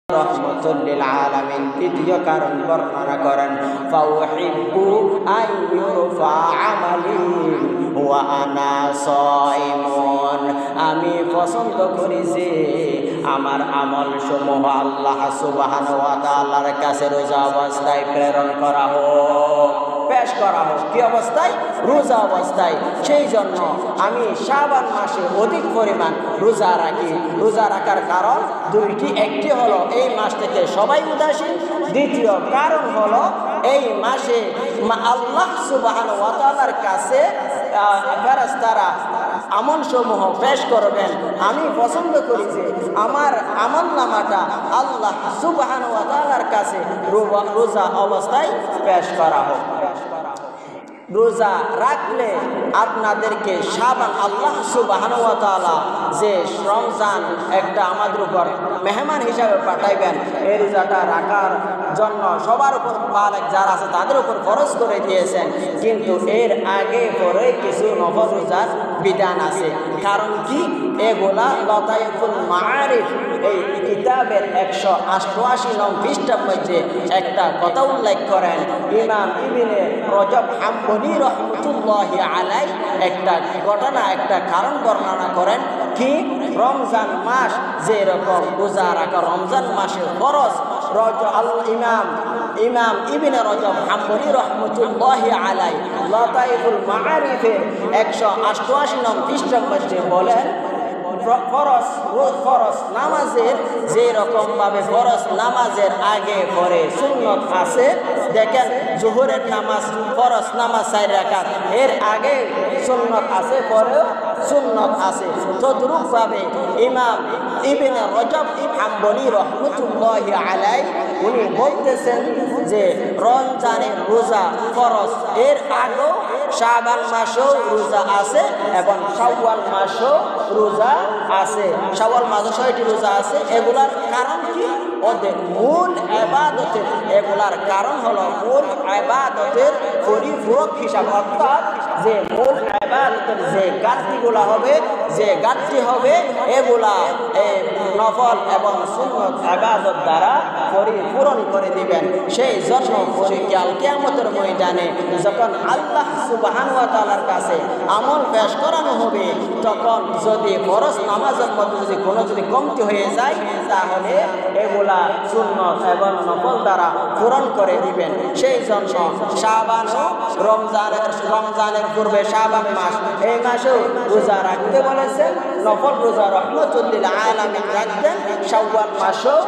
রহমাতুল লিল আলামিন দ্বিতীয় কারণ বর্ণনা করেন ফাউহিব্বু আইয়ুরফা আমালি ওয়া আনা সাইমুন। আমি পছন্দ করি যে আমার আমল সমূহ আল্লাহ সুবহানাহু ওয়া তাআলার কাছে রোজা অবস্থায় প্রেরণ করা হোক, পেশ করা হোক। কি অবস্থায়? রোজা অবস্থায়। সেই জন্য আমি শাবান মাসে অধিক পরিমাণ রোজা রাখি। রোজা রাখার কারণ দুইটি। একটি হলো এই মাস থেকে সবাই উদাসীন, দ্বিতীয় কারণ হলো এই মাসে আল্লাহ সুবহানাহু ওয়া তাআলার কাছে ফেরেশতারা আমল সমূহ পেশ করবেন। আমি পছন্দ করি যে আমার আমল নামাটা আল্লাহ সুবহানাহু ওয়া তাআলার কাছে রোজা অবস্থায় পেশ করা হোক। রোজা রাখলে আপনাদেরকে শাবান আল্লাহ সুবহানাহু ওয়া তাআলা যে রমজান একটা আমাদের উপর মেহমান হিসাবে পাঠাইবেন, এই রোজাটা রাখার জন্য সবার উপর বালেগ যারা আছে তাদের উপর ফরজ করে দিয়েছেন। কিন্তু এর আগে পরে কিছু নফল রোজার বিধান আছে। কারণ কি? এগুলা লতাইফুল মাআরিফ এই কিতাবের 188 নং পৃষ্ঠার মধ্যে একটা কথা উল্লেখ করেন। ইমাম ইবনে রজব হাম্বলি রহমাতুল্লাহি আলাইহি একটা ঘটনা, একটা কারণ বর্ণনা করেন। কি? রমজান মাস যেরকম রোজা রাখা রমজান মাসের ফরজ, ইমাম ইবনে রজব হাম্বলি রহমাতুল্লাহি আলাইহি লতাইফুল মাআরিফের 188 নং পৃষ্ঠার মধ্যে বলেন ফরজ নামাজের যে রকম ভাবে ফরজ নামাজের আগে পরে সুন্নত আছে। দেখেন জোহরের নামাজ ফরজ নামাজ 4 রাকাত, এর আগে সুন্নত আছে, পরেও সুন্নত আছে। তদ্রূপ ভাবে ইমাম ইবনে রজব হাম্বলি রহমাতুল্লাহি আলাইহি উনি বলতেছেন যে রমজানের রোজা ফরজ, এর আগেও শাবান মাসেও রোজা আছে এবং শাওয়াল মাসেও রোজা আছে। শাওয়াল মাসে 6টি রোজা আছে। এগুলার কারণ কি? ওদের মূল ইবাদতের, এগুলার কারণ হলো মূল ইবাদতের পরিপূরক হিসাব, অর্থাৎ যে মূল ইবাদতের যে ঘাটতিগুলা হবে, যে ঘাটতি হবে এগুলা নফল এবং সুন্নত ইবাদত দ্বারা পরিপূরণ করে দিবেন। সেই জন্য পরিকাল কিয়ামতের ময়দানে যখন আল্লাহ সুবহানাহু ওয়া তাআলার কাছে আমল পেশ করানো হবে, তখন যদি ফরজ নামাজের মধ্যে যদি কোনো কমতি হয়ে যায়, তাহলে এগুলা সুন্নত এবং নফল দ্বারা পূরণ করে দিবেন। সেই জন্য শাবান ও রমজানের পূর্বে শাবান মাস, এই মাসেও রোজা রাখতে বলেছেন। নফল রোজা রহমাতুল লিল আলামিন রাখতেন। শাওয়াল মাসেও